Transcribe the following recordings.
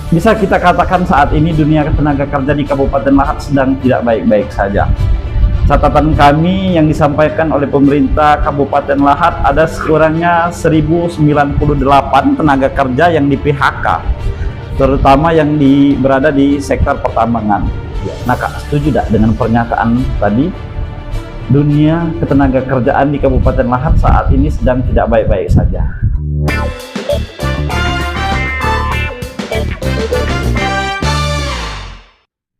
Bisa kita katakan saat ini dunia tenaga kerja di Kabupaten Lahat sedang tidak baik-baik saja. Catatan kami yang disampaikan oleh pemerintah Kabupaten Lahat ada sekurangnya 1098 tenaga kerja yang di PHK, terutama yang berada di sektor pertambangan. Nah Kak, setuju tidak dengan pernyataan tadi? Dunia ketenaga kerjaan di Kabupaten Lahat saat ini sedang tidak baik-baik saja.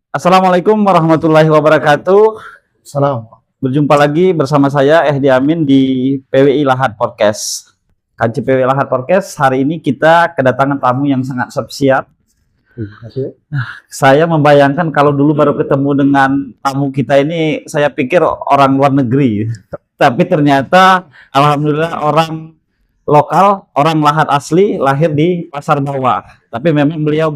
Assalamualaikum warahmatullahi wabarakatuh. Salam. Berjumpa lagi bersama saya Ehdi Amin di PWI Lahat Podcast. Kanci PWI Lahat Podcast, hari ini kita kedatangan tamu yang sangat spesial. Terima kasih. Saya membayangkan kalau dulu baru ketemu dengan tamu kita ini, saya pikir orang luar negeri. Tapi ternyata alhamdulillah orang lokal, orang Lahat asli, lahir di Pasar Bawah. Tapi memang beliau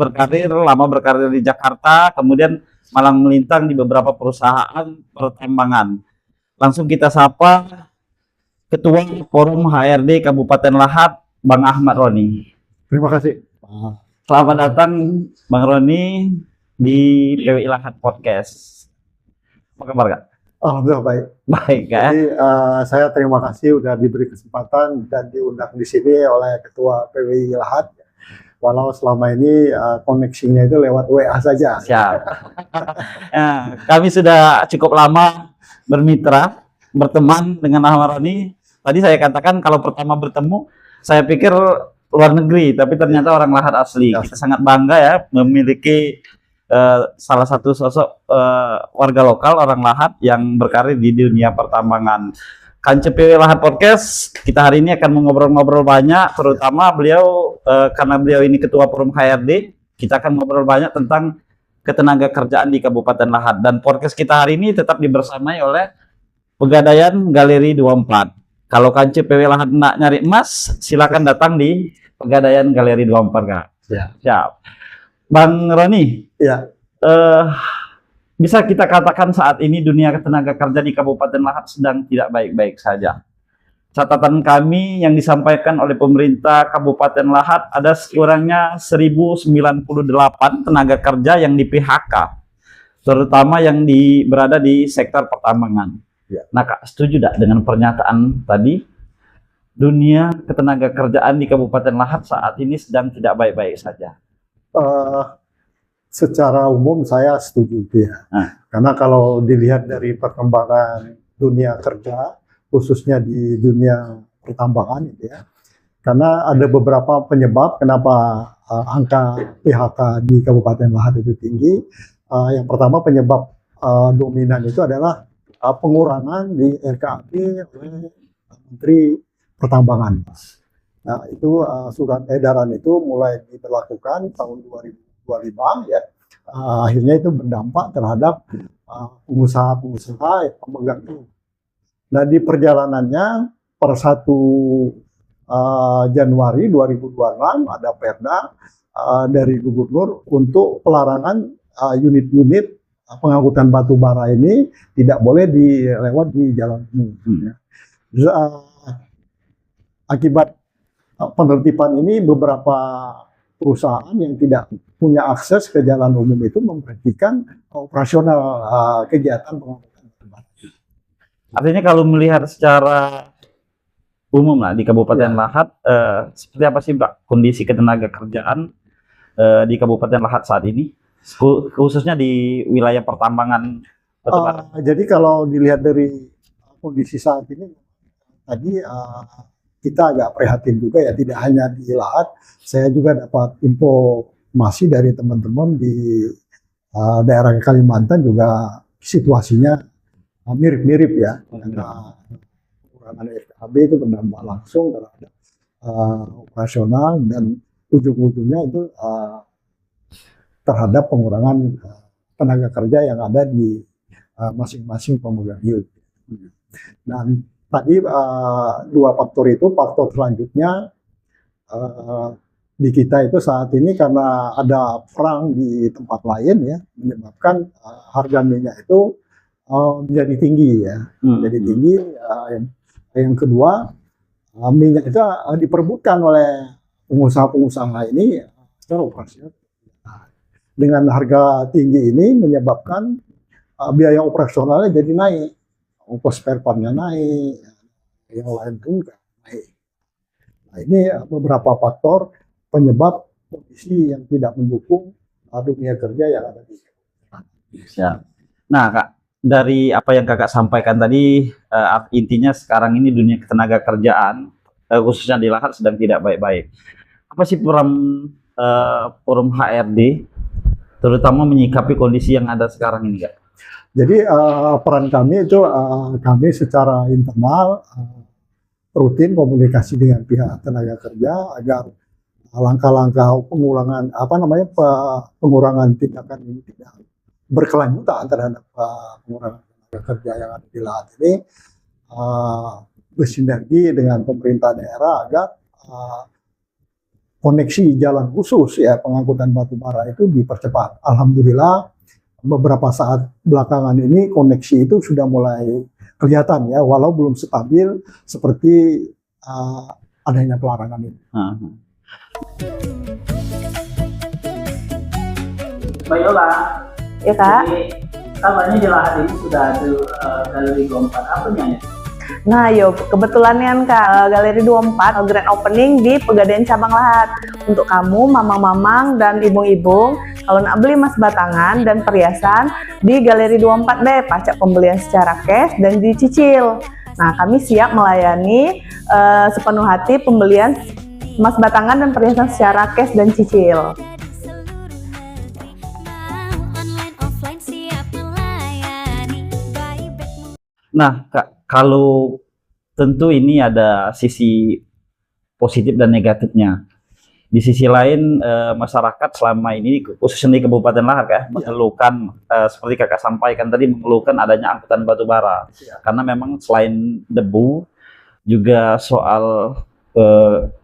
lama berkarir di Jakarta, kemudian malang melintang di beberapa perusahaan pertambangan. Langsung kita sapa Ketua Forum HRD Kabupaten Lahat, Bang Ahmad Roni. Terima kasih. Selamat datang Bang Roni di PWI Lahat Podcast. Apa kabar Kak? Alhamdulillah baik. Baik Kak. Jadi saya terima kasih sudah diberi kesempatan dan diundang di sini oleh Ketua PWI Lahat. Walau selama ini koneksinya itu lewat WA saja. Siap. Nah, kami sudah cukup lama bermitra, berteman dengan Ahmad Roni. Tadi saya katakan kalau pertama bertemu, saya pikir luar negeri, tapi ternyata orang Lahat asli. Kita sangat bangga ya memiliki salah satu sosok warga lokal orang Lahat yang berkarir di dunia pertambangan. Kanci PWI Lahat Podcast, kita hari ini akan ngobrol-ngobrol banyak, terutama beliau karena beliau ini Ketua Forum HRD, kita akan ngobrol banyak tentang ketenaga kerjaan di Kabupaten Lahat. Dan podcast kita hari ini tetap dibersamai oleh Pegadaian Galeri 24. Kalau Kanci PWI Lahat nyari emas, silakan datang di Pegadaian Galeri 24 Kak. Ya. Siap. Bang Roni, Ya. bisa kita katakan saat ini dunia tenaga kerja di Kabupaten Lahat sedang tidak baik-baik saja. Catatan kami yang disampaikan oleh pemerintah Kabupaten Lahat ada sekurangnya 1098 tenaga kerja yang di PHK, terutama yang berada di sektor pertambangan. Ya. Nah Kak, setuju tidak dengan pernyataan tadi? Dunia ketenaga kerjaan di Kabupaten Lahat saat ini sedang tidak baik-baik saja. Secara umum saya setuju ya. Karena kalau dilihat dari perkembangan dunia kerja, khususnya di dunia pertambangan ya. Karena ada beberapa penyebab kenapa angka PHK di Kabupaten Lahat itu tinggi. Yang pertama penyebab dominan itu adalah pengurangan di RKAP oleh Menteri Pertambangan. Nah, itu surat edaran itu mulai diberlakukan tahun 2025 ya. Akhirnya itu berdampak terhadap pengusaha-pengusaha pemegang itu. Nah, di perjalanannya per 1 Januari 2026 ada perda dari gubernur untuk pelarangan unit-unit pengangkutan batu bara ini tidak boleh dilewat di jalan umum. Ya. Akibat penertiban ini beberapa perusahaan yang tidak punya akses ke jalan umum itu memberhentikan operasional kegiatan pengangkutan batu bara. Artinya kalau melihat secara umum lah di Kabupaten Lahat, seperti apa sih Pak kondisi ketenaga kerjaan di Kabupaten Lahat saat ini, khususnya di wilayah pertambangan batu bara? Jadi kalau dilihat dari kondisi saat ini, tadi kita agak prihatin juga ya, tidak hanya di Lahat, saya juga dapat informasi dari teman-teman di daerah Kalimantan juga situasinya mirip-mirip ya. Karena pengurangan FKB itu berdampak langsung terhadap operasional dan ujung-ujungnya itu terhadap pengurangan tenaga kerja yang ada di masing-masing pemegang unit. Dan tadi dua faktor itu, faktor selanjutnya di kita itu saat ini karena ada perang di tempat lain ya, menyebabkan harga minyak itu menjadi tinggi ya, menjadi tinggi. Yang kedua, minyak itu diperebutkan oleh pengusaha-pengusaha ini secara operasional. Nah, dengan harga tinggi ini menyebabkan biaya operasionalnya jadi naik, ongkos spare part-nya naik, yang lain pun naik. Nah, ini beberapa faktor penyebab kondisi yang tidak mendukung dunia kerja yang ada di Siap. Nah, Kak, dari apa yang Kakak sampaikan tadi, intinya sekarang ini dunia ketenaga kerjaan, khususnya di Lahar sedang tidak baik-baik. Apa sih forum HRD, terutama menyikapi kondisi yang ada sekarang ini, Kak? Jadi peran kami itu kami secara internal rutin komunikasi dengan pihak tenaga kerja agar langkah-langkah pengurangan tindakan ini tidak berkelanjutan terhadap pengurangan tenaga kerja yang ada di Lahar ini, bersinergi dengan pemerintah daerah agar koneksi jalan khusus ya pengangkutan batu bara itu dipercepat. Alhamdulillah beberapa saat belakangan ini koneksi itu sudah mulai kelihatan ya, walau belum stabil seperti adanya pelarangan ini. Mbak Yola, Ya Kak. jadi kabarnya di Lahar ini sudah ada galeri 24, apa nih? Nah, kebetulan nih Kak, Galeri 24 grand opening di Pegadaian Cabang Lahar. Untuk kamu, mamang-mamang dan ibung-ibung, kalau nak beli emas batangan dan perhiasan di Galeri 24 deh, pajak pembelian secara cash dan dicicil. Nah, kami siap melayani sepenuh hati pembelian emas batangan dan perhiasan secara cash dan cicil. Nah, Kak, kalau tentu ini ada sisi positif dan negatifnya. Di sisi lain, masyarakat selama ini, khususnya di Kabupaten Lahar, Kak, mengeluhkan, seperti Kakak sampaikan tadi, mengeluhkan adanya angkutan batu bara. Karena memang selain debu, juga soal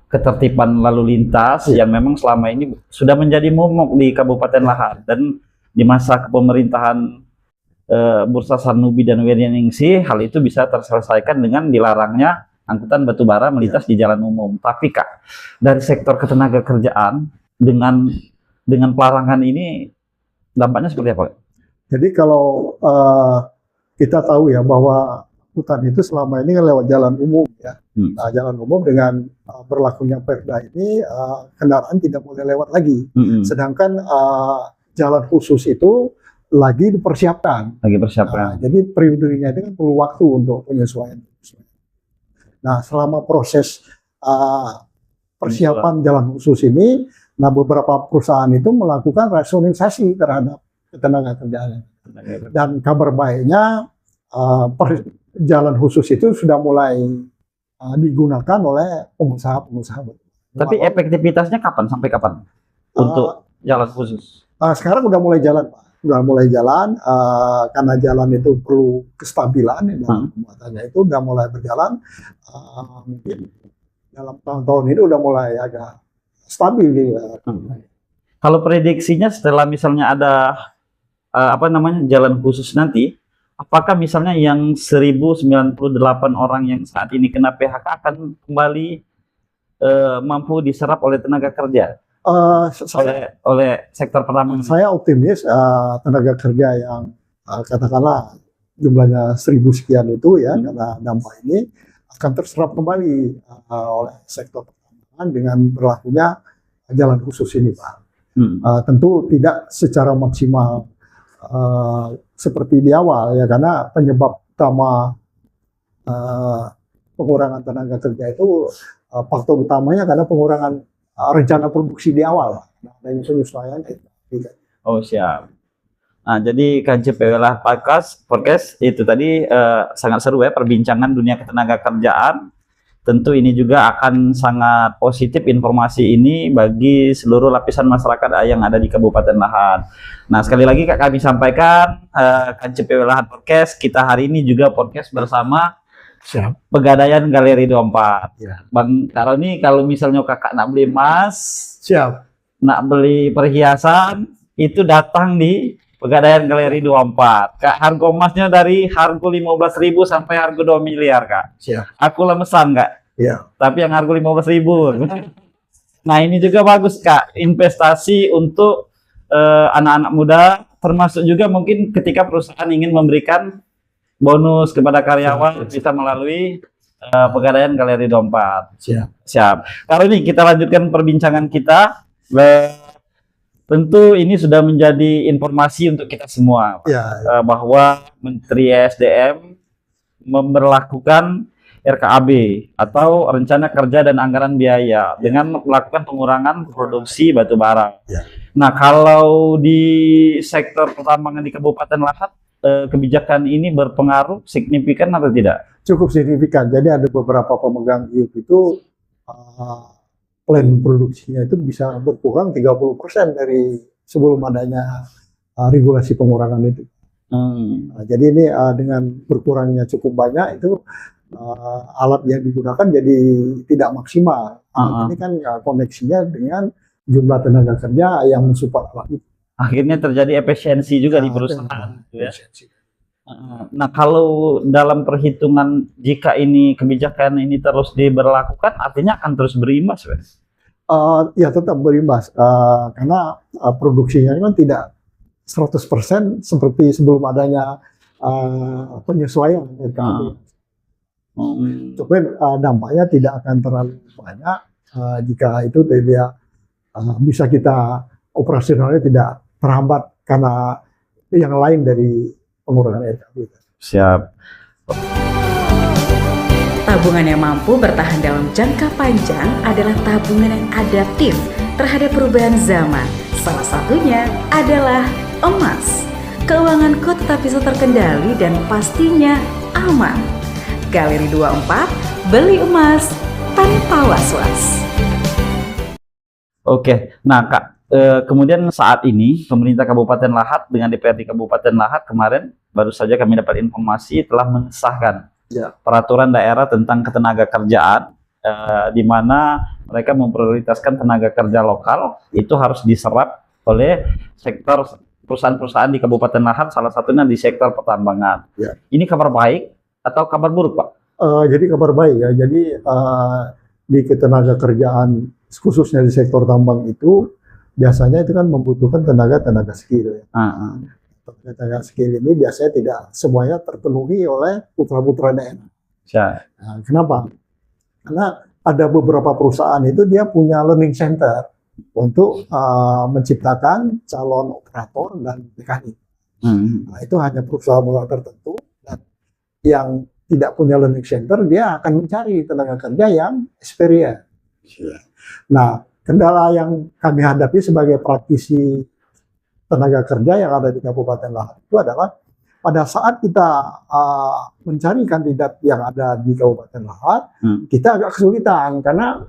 ketertiban lalu lintas yang memang selama ini sudah menjadi momok di Kabupaten Lahar. Dan di masa kepemerintahan Bursa Sanubi dan Wiryaningsih, hal itu bisa terselesaikan dengan dilarangnya angkutan batu bara melintas di jalan umum. Tapi Kak, dari sektor ketenaga kerjaan dengan pelarangan ini dampaknya seperti apa? Jadi kalau kita tahu ya bahwa hutan itu selama ini kan lewat jalan umum ya. Nah, jalan umum dengan berlakunya Perda ini kendaraan tidak boleh lewat lagi. Sedangkan jalan khusus itu lagi dipersiapkan. Jadi periodenya itu kan perlu waktu untuk penyesuaian. Nah, selama proses persiapan jalan khusus ini, nah beberapa perusahaan itu melakukan rasionalisasi terhadap ketenaga kerjaan. Dan kabar baiknya jalan khusus itu sudah mulai digunakan oleh pengusaha-pengusaha. Tapi efektivitasnya kapan? Sampai kapan untuk jalan khusus? Sekarang udah mulai jalan, Pak. Udah mulai jalan, karena jalan itu perlu kestabilan, dan pembuatannya itu udah mulai berjalan. Mungkin dalam tahun-tahun ini udah mulai agak stabil gitu. Kalau prediksinya setelah misalnya ada jalan khusus nanti, apakah misalnya yang 1098 orang yang saat ini kena PHK akan kembali mampu diserap oleh tenaga kerja? Oleh sektor pertambangan. Saya optimis tenaga kerja yang katakanlah jumlahnya 1000 sekian itu ya, karena dampak ini akan terserap kembali oleh sektor pertambangan dengan berlakunya jalan khusus ini, Pak. Tentu tidak secara maksimal seperti di awal ya, karena penyebab utama pengurangan tenaga kerja itu faktor utamanya karena pengurangan rencana produksi di awal, dan penyesuaian itu. Oh, siap. Nah, jadi KJPW Lahar Podcast itu tadi sangat seru ya perbincangan dunia ketenaga kerjaan. Tentu ini juga akan sangat positif informasi ini bagi seluruh lapisan masyarakat yang ada di Kabupaten Lahar. Nah, sekali lagi kami sampaikan KJPW Lahar Podcast, kita hari ini juga podcast bersama Pegadaian Galeri 24. Ya. Bang Karoni, kalau misalnya kakak nak beli emas, nak beli perhiasan, itu datang di Pegadaian Galeri 24. Kak, harga emasnya dari harga 15.000 sampai harga 2 miliar, Kak. Aku lemesan, Kak. Tapi yang harga 15.000. Nah, ini juga bagus, Kak. Investasi untuk anak-anak muda, termasuk juga mungkin ketika perusahaan ingin memberikan bonus kepada karyawan bisa melalui Pegadaian Galeri 24. Siap. Kalau ini kita lanjutkan perbincangan kita. Tentu ini sudah menjadi informasi untuk kita semua, bahwa Menteri SDM memberlakukan RKAB atau Rencana Kerja dan Anggaran Biaya dengan melakukan pengurangan produksi batu bara. Nah, kalau di sektor pertambangan di Kabupaten Lahat, kebijakan ini berpengaruh signifikan atau tidak? Cukup signifikan. Jadi ada beberapa pemegang IUP itu plan produksinya itu bisa berkurang 30% dari sebelum adanya regulasi pengurangan itu. Nah, jadi ini dengan berkurangnya cukup banyak itu alat yang digunakan jadi tidak maksimal. Ini kan koneksinya dengan jumlah tenaga kerja yang mensupport alat itu. Akhirnya terjadi efisiensi juga di perusahaan. Ya. Nah, kalau dalam perhitungan jika ini kebijakan ini terus diberlakukan, artinya akan terus berimbas, Mas? Ya tetap berimbas karena produksinya kan tidak 100% seperti sebelum adanya penyesuaian RKAB. Cuman dampaknya tidak akan terlalu banyak jika itu dia bisa kita operasionalnya tidak terhambat karena yang lain dari pengurangan RKAB. Siap. Tabungan yang mampu bertahan dalam jangka panjang adalah tabungan yang adaptif terhadap perubahan zaman. Salah satunya adalah emas. Keuanganku tetap bisa terkendali dan pastinya aman. Galeri 24, beli emas tanpa was-was. Oke, nah Kak, kemudian saat ini pemerintah Kabupaten Lahat dengan DPRD Kabupaten Lahat kemarin baru saja kami dapat informasi telah mengesahkan peraturan daerah tentang ketenaga kerjaan, di mana mereka memprioritaskan tenaga kerja lokal itu harus diserap oleh sektor perusahaan-perusahaan di Kabupaten Lahat, salah satunya di sektor pertambangan. Ini kabar baik atau kabar buruk, Pak? Jadi kabar baik ya. Jadi di ketenaga kerjaan khususnya di sektor tambang itu biasanya itu kan membutuhkan tenaga skill. Tenaga skill ini biasanya tidak semuanya terpenuhi oleh putra-putra daerah. Nah, kenapa? Karena ada beberapa perusahaan itu dia punya learning center untuk menciptakan calon operator dan mekanik. Nah, itu hanya perusahaan tertentu. Yang tidak punya learning center, dia akan mencari tenaga kerja yang experience. Nah, kendala yang kami hadapi sebagai praktisi tenaga kerja yang ada di Kabupaten Lahat itu adalah pada saat kita mencari kandidat yang ada di Kabupaten Lahat, kita agak kesulitan karena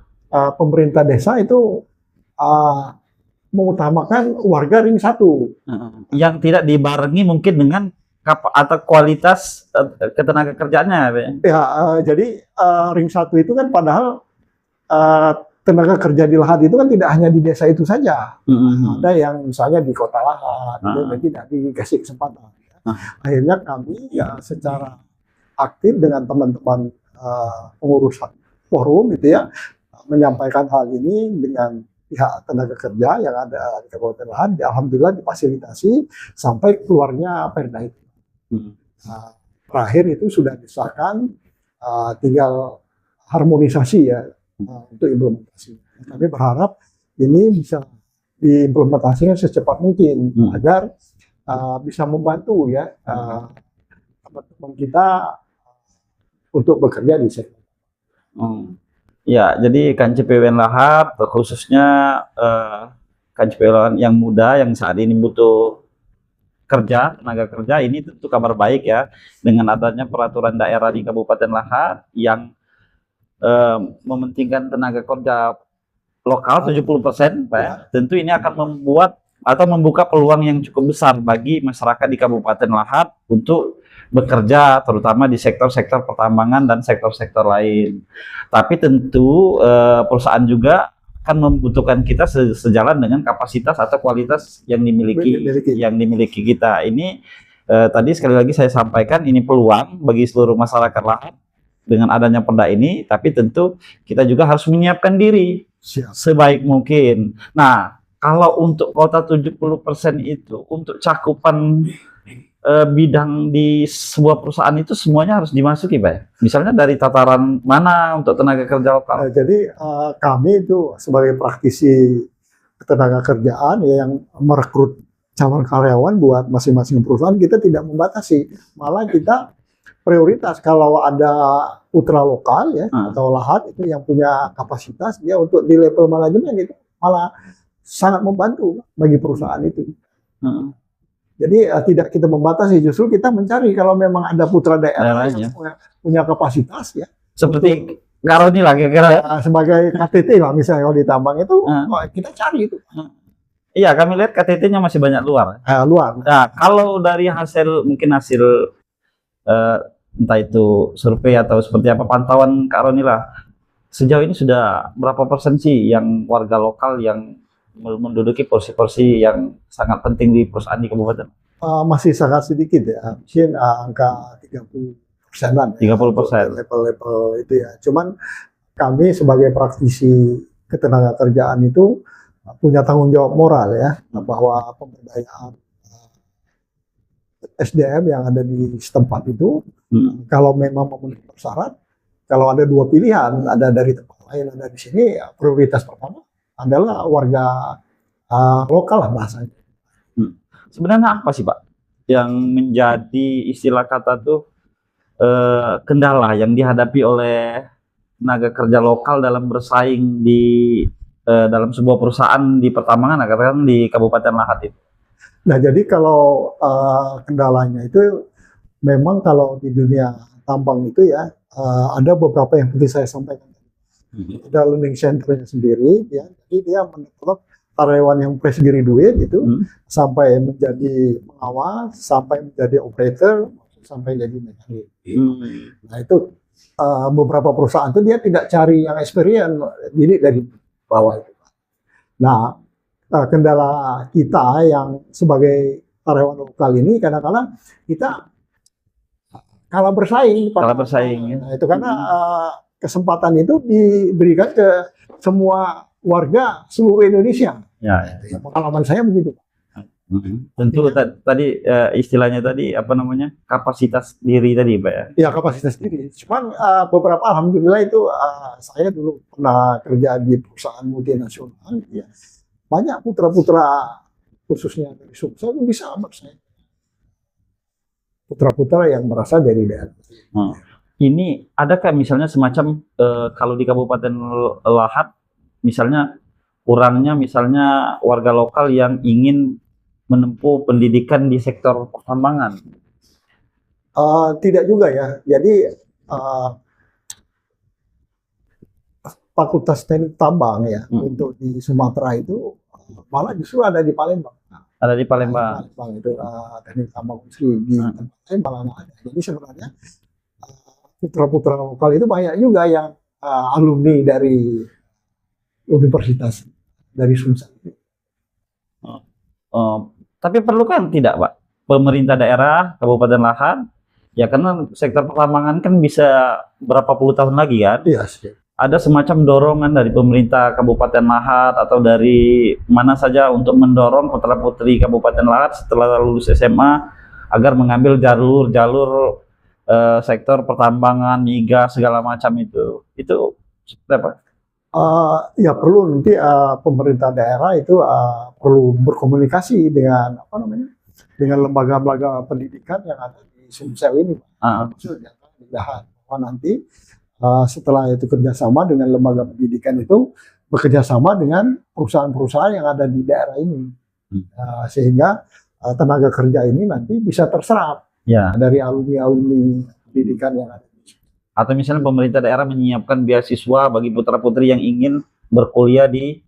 pemerintah desa itu mengutamakan warga ring 1. Yang tidak dibarengi mungkin dengan atau kualitas ketenaga kerjanya, jadi ring 1 itu kan padahal tenaga kerja di Lahat itu kan tidak hanya di desa itu saja. Ada yang misalnya di kota Lahat, itu tidak dikasih kesempatan. Akhirnya kami secara aktif dengan teman-teman pengurus forum itu menyampaikan hal ini dengan pihak tenaga kerja yang ada di Kabupaten Lahat. Alhamdulillah difasilitasi sampai keluarnya perda itu. Terakhir itu sudah disahkan, tinggal harmonisasi untuk implementasi. Kami berharap ini bisa diimplementasikan secepat mungkin agar bisa membantu teman-teman kita untuk bekerja di sektor. Ya, jadi KNCPWN Lahat khususnya KNCPWN yang muda yang saat ini butuh tenaga kerja, ini tentu kabar baik ya, dengan adanya peraturan daerah di Kabupaten Lahat yang mementingkan tenaga kerja lokal 70%, Pak. Tentu ini akan membuat atau membuka peluang yang cukup besar bagi masyarakat di Kabupaten Lahat untuk bekerja, terutama di sektor-sektor pertambangan dan sektor-sektor lain. Tapi tentu perusahaan juga akan membutuhkan kita sejalan dengan kapasitas atau kualitas yang dimiliki kita. Ini tadi sekali lagi saya sampaikan, ini peluang bagi seluruh masyarakat Lahat dengan adanya perda ini, tapi tentu kita juga harus menyiapkan diri sebaik mungkin. Nah, kalau untuk kota 70% itu untuk cakupan bidang di sebuah perusahaan itu semuanya harus dimasuki, Pak ya? Misalnya dari tataran mana untuk tenaga kerja lokal? Jadi kami itu sebagai praktisi ketenaga kerjaan ya, yang merekrut calon karyawan buat masing-masing perusahaan, kita tidak membatasi, malah kita prioritas kalau ada putra lokal ya atau lahat itu yang punya kapasitas, dia untuk di level manajemen itu malah sangat membantu bagi perusahaan itu. Jadi tidak kita membatasi, justru kita mencari kalau memang ada putra daerah yang punya kapasitas ya. Seperti Karoni lah kira-kira. Sebagai KTT lah misalnya kalau di tambang itu kita cari itu. Iya, kami lihat KTT-nya masih banyak luar. Luar. Nah, kalau dari mungkin hasil entah itu survei atau seperti apa pantauan Kak Roni lah, sejauh ini sudah berapa persen sih yang warga lokal yang menduduki porsi-porsi yang sangat penting di perusahaan di kabupaten? Masih sangat sedikit ya, mungkin angka 30%-an. 30%. Level-level itu ya. Cuman kami sebagai praktisi ketenaga kerjaan itu punya tanggung jawab moral ya, bahwa pemberdayaan SDM yang ada di setempat itu, kalau memang memenuhi syarat, kalau ada dua pilihan, ada dari tempat lain, ada di sini, ya, prioritas pertama adalah warga lokal lah bahasanya. Sebenarnya apa sih Pak yang menjadi istilah kata tuh kendala yang dihadapi oleh tenaga kerja lokal dalam bersaing di dalam sebuah perusahaan di pertambangan, katakan di Kabupaten Lahat itu? Nah, jadi kalau kendalanya itu memang kalau di dunia tambang itu ya ada beberapa yang seperti saya sampaikan. Ada learning center-nya sendiri ya. Jadi dia menetrok karyawan yang fresh graduate itu sampai menjadi pengawas, sampai menjadi operator, sampai jadi mekanik. Nah, itu beberapa perusahaan itu dia tidak cari yang experience, jadi dari bawah itu. Nah, kendala kita yang sebagai karyawan lokal ini kadang-kadang kita kalah bersaing. Nah, itu karena kesempatan itu diberikan ke semua warga seluruh Indonesia. Ya. Pengalaman saya begitu. Tentu tadi istilahnya tadi apa namanya, kapasitas diri tadi Pak ya? Ya, kapasitas diri. Cuman beberapa alhamdulillah itu saya dulu pernah kerja di perusahaan multinasional ya. Banyak putra-putra khususnya dari Sumsel itu bisa bersaing. Putra-putra yang berasal dari daerah. Ini adakah misalnya semacam kalau di Kabupaten Lahat misalnya kurangnya misalnya warga lokal yang ingin menempuh pendidikan di sektor pertambangan? Tidak juga ya. Jadi Fakultas Teknik Tambang ya untuk di Sumatera itu malah justru ada di Palembang. Ada di Palembang. Palembang itu Teknik Tambang di tempat lain malah nggak ada. Jadi sebenarnya putra-putra lokal itu banyak juga yang alumni dari universitas dari Sumsel. Tapi perlu kan tidak Pak pemerintah daerah Kabupaten Lahat ya, karena sektor pertambangan kan bisa berapa puluh tahun lagi kan? Iya. Ada semacam dorongan dari pemerintah Kabupaten Lahat atau dari mana saja untuk mendorong putra-putri Kabupaten Lahat setelah lulus SMA agar mengambil jalur sektor pertambangan, migas segala macam itu seperti apa? Ya perlu nanti pemerintah daerah itu perlu berkomunikasi dengan dengan lembaga-lembaga pendidikan yang ada di Sumsel ini, maksudnya di Lahat. Nanti setelah itu kerjasama dengan lembaga pendidikan itu bekerjasama dengan perusahaan-perusahaan yang ada di daerah ini, sehingga tenaga kerja ini nanti bisa terserap dari alumni-alumni pendidikan yang ada. Atau misalnya pemerintah daerah menyiapkan beasiswa bagi putra-putri yang ingin berkuliah di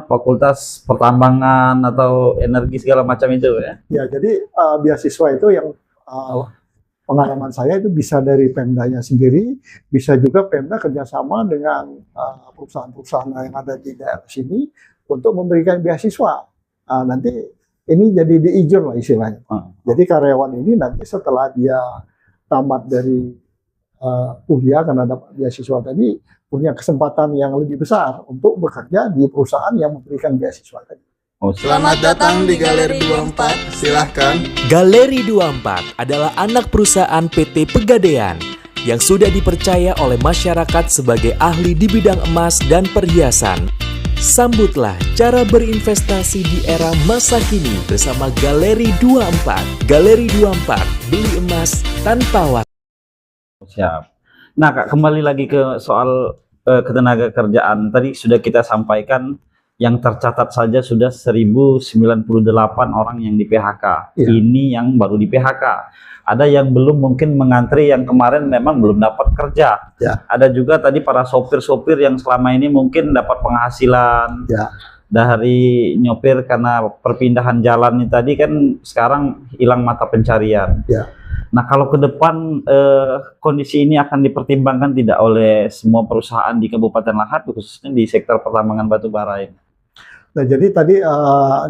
Fakultas Pertambangan atau Energi segala macam itu ya. Ya, jadi beasiswa itu yang pengalaman saya itu bisa dari Pemdanya sendiri, bisa juga Pemda kerjasama dengan perusahaan-perusahaan yang ada di daerah sini untuk memberikan beasiswa. Nanti ini jadi diijon lah istilahnya. Jadi karyawan ini nanti setelah dia tamat dari kuliah karena dapat beasiswa tadi punya kesempatan yang lebih besar untuk bekerja di perusahaan yang memberikan beasiswa tadi. Oh, Selamat datang di Galeri 24, silahkan. Galeri 24 adalah anak perusahaan PT Pegadaian yang sudah dipercaya oleh masyarakat sebagai ahli di bidang emas dan perhiasan. Sambutlah cara berinvestasi di era masa kini bersama Galeri 24. Galeri 24, beli emas tanpa waktu. siap. Nah, Kak, kembali lagi ke soal ketenaga kerjaan. Tadi sudah kita sampaikan yang tercatat saja sudah 1098 orang yang di PHK. Iya. Ini yang baru di PHK. Ada yang belum mungkin mengantri, yang kemarin memang belum dapat kerja. Ya. Ada juga tadi para sopir-sopir yang selama ini mungkin dapat penghasilan Ya. dari nyopir karena perpindahan jalan ini tadi kan sekarang hilang mata pencarian. Ya. Nah, kalau ke depan kondisi ini akan dipertimbangkan tidak oleh semua perusahaan di Kabupaten Lahat, khususnya di sektor pertambangan batu bara ini? Nah, jadi tadi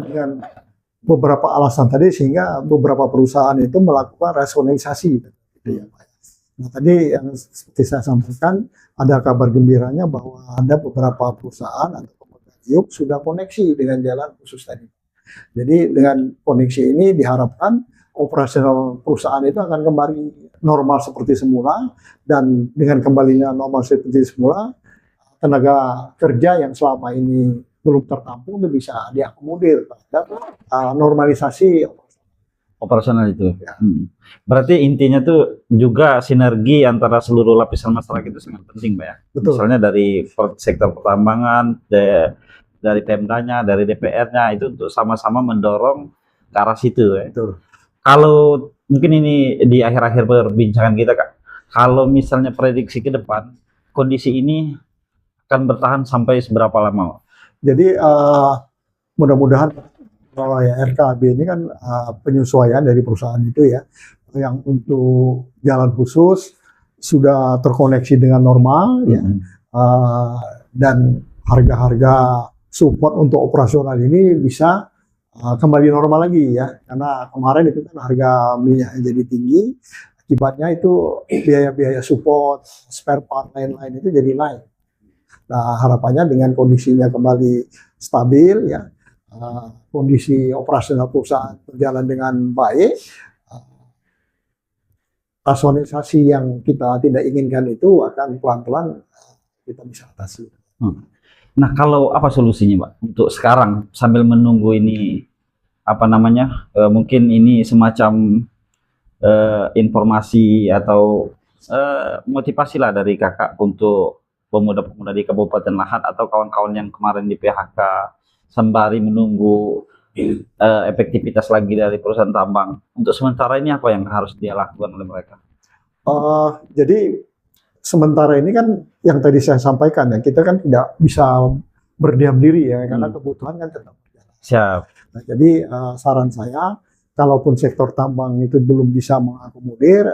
dengan beberapa alasan tadi sehingga beberapa perusahaan itu melakukan rasionalisasi. Gitu ya, Pak. Nah, tadi yang seperti saya sampaikan, ada kabar gembiranya bahwa ada beberapa perusahaan atau pemegayuk sudah koneksi dengan jalan khusus tadi. Jadi dengan koneksi ini diharapkan operasional perusahaan itu akan kembali normal seperti semula, dan dengan kembalinya normal seperti semula, tenaga kerja yang selama ini belum tertampung itu bisa diakomodir terhadap normalisasi Operasional itu. Ya. Berarti intinya tuh juga sinergi antara seluruh lapisan masyarakat itu sangat penting, Pak ya. Betul. Misalnya dari sektor pertambangan, dari Pemdanya, dari DPR-nya itu untuk sama-sama mendorong ke arah situ ya. Betul. Kalau mungkin ini di akhir-akhir perbincangan kita, Kak, kalau misalnya prediksi ke depan, kondisi ini akan bertahan sampai seberapa lama? Jadi mudah-mudahan kalau ya RKAB ini kan penyesuaian dari perusahaan itu ya, yang untuk jalan khusus sudah terkoneksi dengan normal ya, dan harga-harga support untuk operasional ini bisa kembali normal lagi ya, karena kemarin itu kan harga minyak jadi tinggi, akibatnya itu biaya-biaya support, spare part lain-lain itu jadi naik. Nah, harapannya dengan kondisinya kembali stabil ya, kondisi operasional perusahaan berjalan dengan baik, rasionalisasi yang kita tidak inginkan itu akan pelan-pelan kita bisa atasi. Nah, kalau apa solusinya, Pak, untuk sekarang sambil menunggu ini apa namanya? Mungkin ini semacam informasi atau motivasi lah dari Kakak untuk pemuda-pemuda di Kabupaten Lahat atau kawan-kawan yang kemarin di PHK sembari menunggu efektivitas lagi dari perusahaan tambang. Untuk sementara ini apa yang harus dia lakukan oleh mereka? Jadi sementara ini kan yang tadi saya sampaikan ya, kita kan tidak bisa berdiam diri ya, karena kebutuhan kan tetap berjalan. Siap. Nah, jadi saran saya, kalaupun sektor tambang itu belum bisa mengakomodir,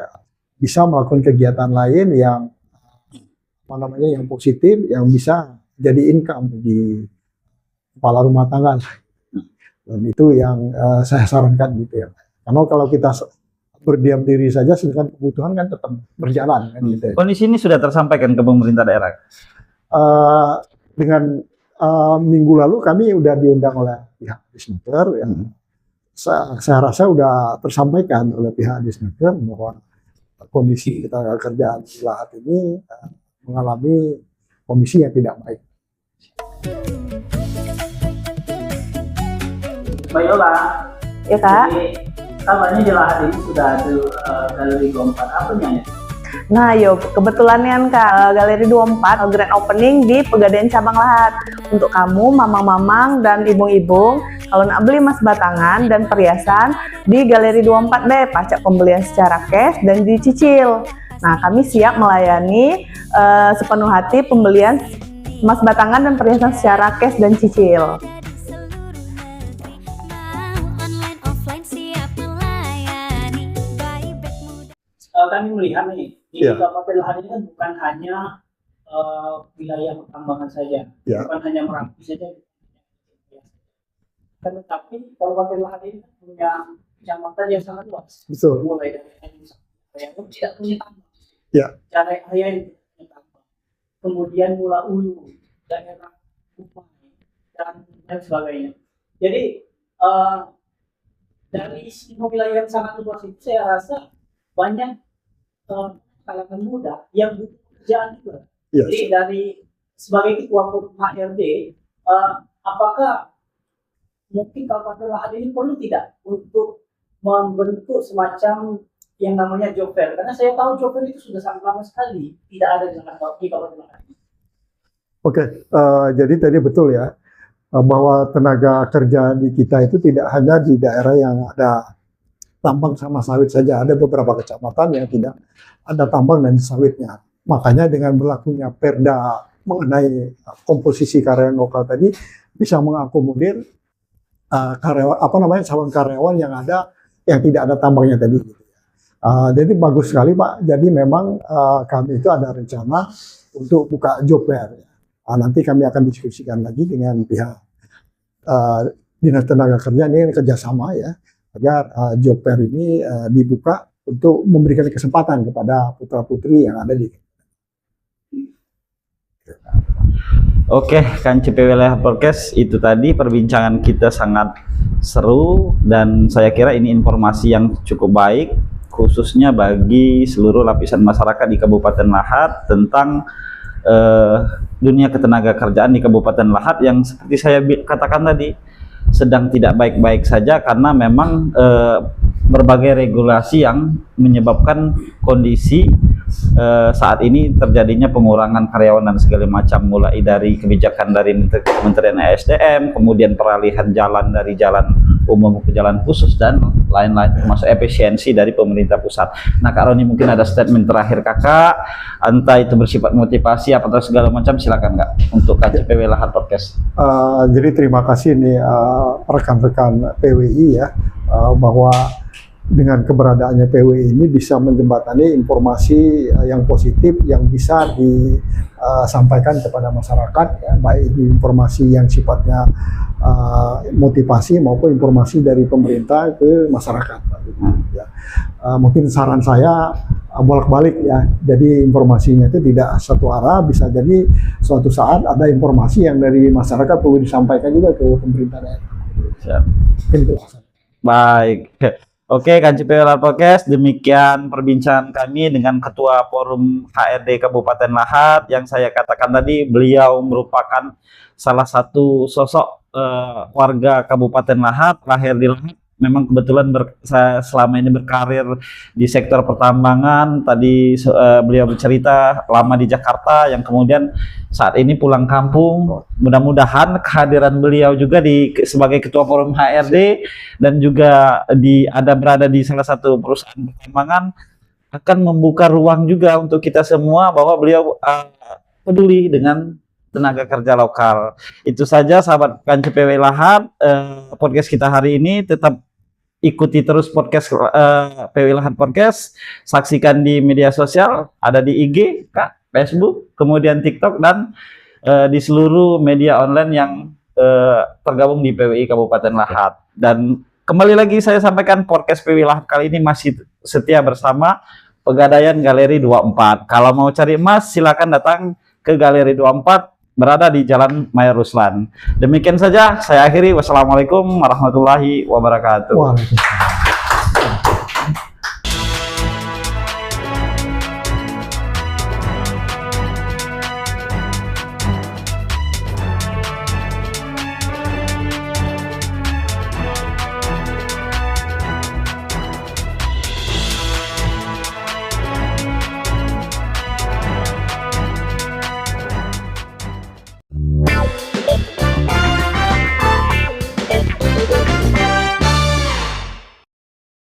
bisa melakukan kegiatan lain yang yang positif, yang bisa jadi income di kepala rumah tangga. Dan itu yang saya sarankan gitu ya. Karena kalau kita berdiam diri saja, sedangkan kebutuhan kan tetap berjalan kan gitu ya. Kondisi ini sudah tersampaikan ke pemerintah daerah? Dengan minggu lalu kami udah diundang oleh pihak Disnaker ya. Saya rasa udah tersampaikan oleh pihak Disnaker bahwa kondisi kita kerjaan di Lahat ini mengalami kondisi yang tidak baik. Mbak Yola, Ya Kak. jadi kabarnya di Lahat ini sudah ada Galeri 24, apa nih? Nah, kebetulan nih Kak, Galeri 24 grand opening di Pegadaian Cabang Lahat. Untuk kamu, mamang-mamang dan ibung-ibung, kalau nak beli emas batangan dan perhiasan di Galeri 24 deh, pajak pembelian secara cash dan dicicil. Nah, kami siap melayani sepenuh hati pembelian emas batangan dan perhiasan secara cash dan cicil. Kami melihat nih, di Ya. Kabupaten Lahat ini kan bukan hanya wilayah pertambangan saja, Ya. bukan hanya Merapi saja. Kan, tapi Kabupaten Lahat ini punya kecamatan yang sangat luas. Betul. Mulai dari yang tidak punya tambang, Ya. Cara area yang tambang, kemudian Mula Ulu, daerah Kupang, dan sebagainya. Jadi dari semua wilayah yang sangat luas itu saya rasa banyak kalangan muda yang butuh pekerjaan juga. Yes. Jadi dari sebagai ketua forum HRD, apakah mungkin Kabupaten Lahat ini perlu tidak untuk membentuk semacam yang namanya job fair? Karena saya tahu job fair itu sudah sangat lama sekali tidak ada di Kabupaten Lahat. Oke, jadi tadi betul ya, bahwa tenaga kerja di kita itu tidak hanya di daerah yang ada tambang sama sawit saja, ada beberapa kecamatan yang tidak ada tambang dan sawitnya. Makanya dengan berlakunya Perda mengenai komposisi karyawan lokal tadi bisa mengakomodir calon karyawan yang ada yang tidak ada tambangnya tadi. Jadi bagus sekali Pak. Jadi memang kami itu ada rencana untuk buka job fair. Nanti kami akan diskusikan lagi dengan pihak Dinas Tenaga Kerja, ini kerjasama ya, agar job fair ini dibuka untuk memberikan kesempatan kepada putra-putri yang ada di. Oke, kan CPW Lahat Podcast, itu tadi perbincangan kita sangat seru dan saya kira ini informasi yang cukup baik khususnya bagi seluruh lapisan masyarakat di Kabupaten Lahat tentang dunia ketenaga kerjaan di Kabupaten Lahat yang seperti saya katakan tadi sedang tidak baik-baik saja karena memang berbagai regulasi yang menyebabkan kondisi saat ini terjadinya pengurangan karyawan dan segala macam, mulai dari kebijakan dari Kementerian ESDM, kemudian peralihan jalan dari jalan umum ke jalan khusus dan lain-lain, termasuk efisiensi dari pemerintah pusat. Nah Kak Roni, mungkin ada statement terakhir Kakak, entah itu bersifat motivasi atau segala macam, silakan Kak untuk KCPW Lahat Podcast. Jadi terima kasih nih rekan-rekan PWI ya, bahwa dengan keberadaannya PWI ini bisa menjembatani informasi yang positif yang bisa disampaikan kepada masyarakat ya, baik informasi yang sifatnya motivasi maupun informasi dari pemerintah ke masyarakat ya. Mungkin saran saya bolak-balik ya, jadi informasinya itu tidak satu arah, bisa jadi suatu saat ada informasi yang dari masyarakat perlu disampaikan juga ke pemerintah daerah. Siap. Itu. Baik. Oke, KCPW Lahat Podcast, demikian perbincangan kami dengan Ketua Forum HRD Kabupaten Lahat yang saya katakan tadi, beliau merupakan salah satu sosok warga Kabupaten Lahat, lahir di Lahat. Memang kebetulan saya selama ini berkarir di sektor pertambangan. Tadi beliau bercerita lama di Jakarta, yang kemudian saat ini pulang kampung. Mudah-mudahan kehadiran beliau juga sebagai Ketua Forum HRD dan juga berada di salah satu perusahaan pertambangan akan membuka ruang juga untuk kita semua, bahwa beliau peduli dengan tenaga kerja lokal. Itu saja sahabat KCPW Lahat, podcast kita hari ini. Tetap ikuti terus podcast PW Lahat Podcast, saksikan di media sosial, ada di IG, Kak, Facebook, kemudian TikTok, dan di seluruh media online yang tergabung di PWI Kabupaten Lahat. Dan kembali lagi saya sampaikan, podcast PW Lahat kali ini masih setia bersama Pegadaian Galeri 24. Kalau mau cari emas, silakan datang ke Galeri 24, berada di Jalan Mayor Ruslan. Demikian saja saya akhiri. Wassalamualaikum warahmatullahi wabarakatuh. Waalaikumsalam.